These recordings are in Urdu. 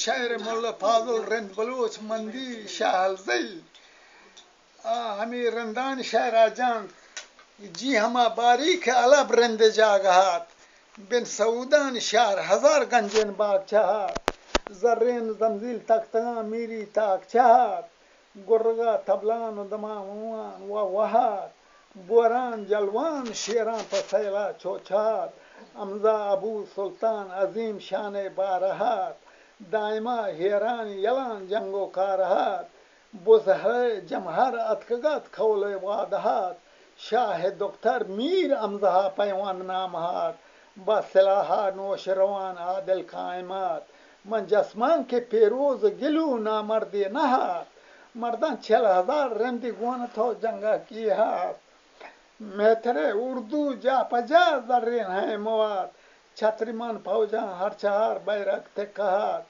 شاعر مولا فاضل رند بلوچ مندی شاہل زئی ہمیں رندان شاعرہ جان جی ہما باریک علب رند جاگہات بن سعودان شہر ہزار گنجن باغ چہات زرین زمزیل تختگاں میری تاک چہات گرگا تبلان و دمان و وہات بوران جلوان شیران پسیلا چوچات امزا ابو سلطان عظیم شان بارہات دائمہ حیران یلان جنگو کارہات بزہر جمہر اتکگت کھول وادہات شاہ دختر میر امزہا پیوان نامہات بسلاحہ نوش روان عادل قائمات من جسمان کے پیروز گلو نامردی نہات مردان 6000 رندی گونت ہو جنگا کی ہات میتھرے اردو جا پجا زرین ہیں مواد چھتری من فوجاں ہر چہار بیرک تکہات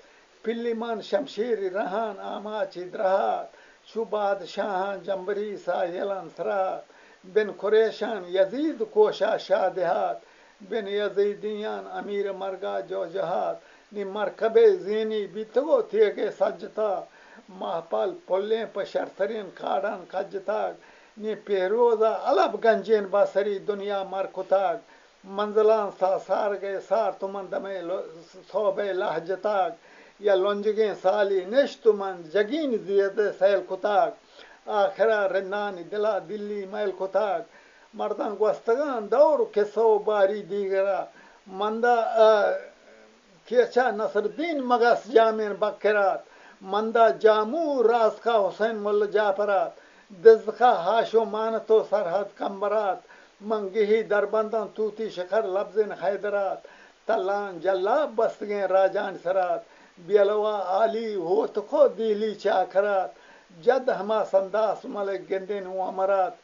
پلی من شمشیر رہان آماچی درہات شو بادشاہاں جمبری ساحلن سرات بن قریشان یزید کوشا شادہات بن یزیدیان امیر مرگا جو جہات نی مرکب زینی بیتگو تھیگے سجتا محپل پلیں پشر سرین کھاڑان کجتاگ نی پیروزا علب گنجین باسری دنیا مرکتاگ منزلان سا سار گئے سار تمن دمے صوبے لہجتاگ یا لنجگیں سالی نش تمن جگین زید سیل کتاگ آخرا رندانی دلا دلی میل کتاگ مردان گوستگان دور کسو باری دیگرا مندا کیچا نصر الدین مگس جامین بکرات مندا جامو راز کا حسین مل جعفرات دزخا ہاشو مانتو سرحد کمبرات منگہی دربندان توتی شکر لفظن حیدرات تلان جلاب بستگیں راجان سرات بیلوا علی ہوت خو دیلی چاکرات جد ہما سنداس ملک گندن وامرات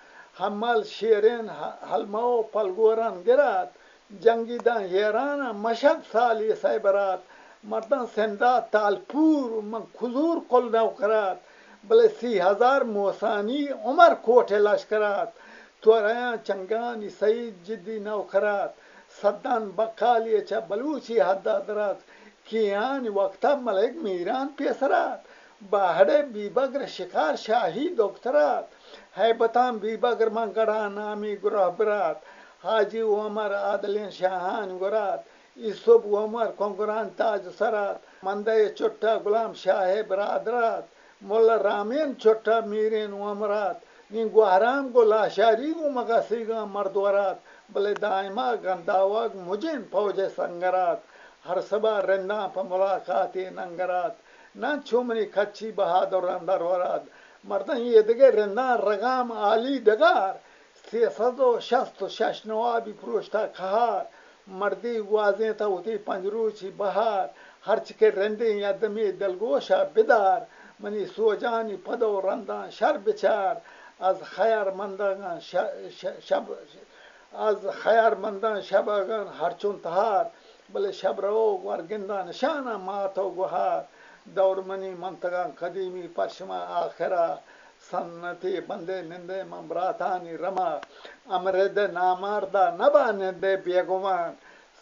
حمل شیرین حلمو پلگوران گرات جنگی دان حیران مشد سالی سیبرات مردان سندا تالپور من کھزور قل نوکرات بلے 30,000 موسانی عمر کوٹ لشکرات توریاں چنگانی سعید جدی نوکرات صدان بقالی چا بلوچی حدادرات کیان وقتا ملک میران پیسرات باہڑے بی بگر شکار شاہی دکترات حیبتان بی بگر من گڑھا نامی گروہ برات حاجی عمر عادلین شاہان گرات یوسف عمر کنگران تاج سرات مندے چٹا غلام شاہ برادرات مولا رامین چٹا میرین عمرات نین گوہرام گو لاشاری گو مگسی گا مردورات بلے دائمہ گنداوگ مجین فوج سنگرات ہر صبح رندان پا ملاقاتی ننگرات نان چومنی کچی بہادر اندر وراد مردان یہ دگے رندان رگام عالی دگار 366 نوابی پروشتا کھار مردی گوازیں تا ہوتی پنجروچی بہار ہر چکے رندیں یدمی دلگوشا بدار منی سوجانی پدو رندان شر بچار از خیر مندان شبگان ہرچون تہار بلے شب روگ ورگندان شانہ ماتو گہار دور منی منتگان قدیمی پشما آخرہ سنتی بندے نندے ممبراتانی رما امرد ناماردہ نبا نندے بیگوان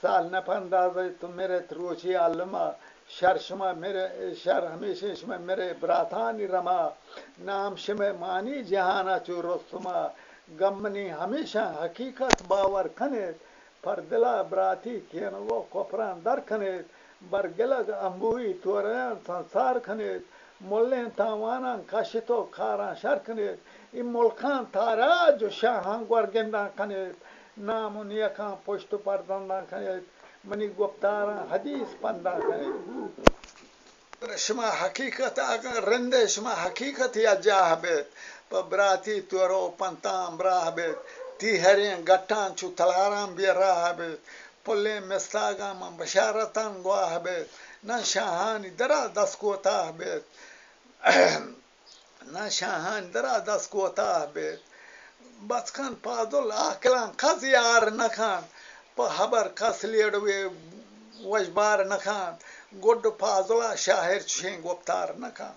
سال نپندازے تو میرے تروچی علمہ شر شما میرے شر ہمیشہ شما میرے براتانی رما نام شما مانی جہانا چو رستما گمنی ہمیشہ حقیقت باور کھنیت پر دلا براتی کینو کپران در کھنیت برگلگ امبوی توریان سنسار کھنیت ملین تاوانان کشتو کاران شر کھنیت این ملکان تاراج و شاہان گورگندان کھنیت نام و نیکان پشت پردندان کھنیت منی گفتاران حدیث پندان کھنیت شما حقیقت اگر رندے شما حقیقت یا جاہ بیت پا براتی تورو پنتان براہ بیت تیہرین گٹان چو تلاران بی راہ بیت پلیں مستاگان من بشارتان گواہ بیت نہ شاہانی درا دس کوتاہ بیت نہ شاہانی درا دس کوتاہ بیت بچکن پادل آکلان کز یار نکان پا حبر کس لیڑوی وجبار نکان گوڑ پازلا شاہر چشیں گفتار نکان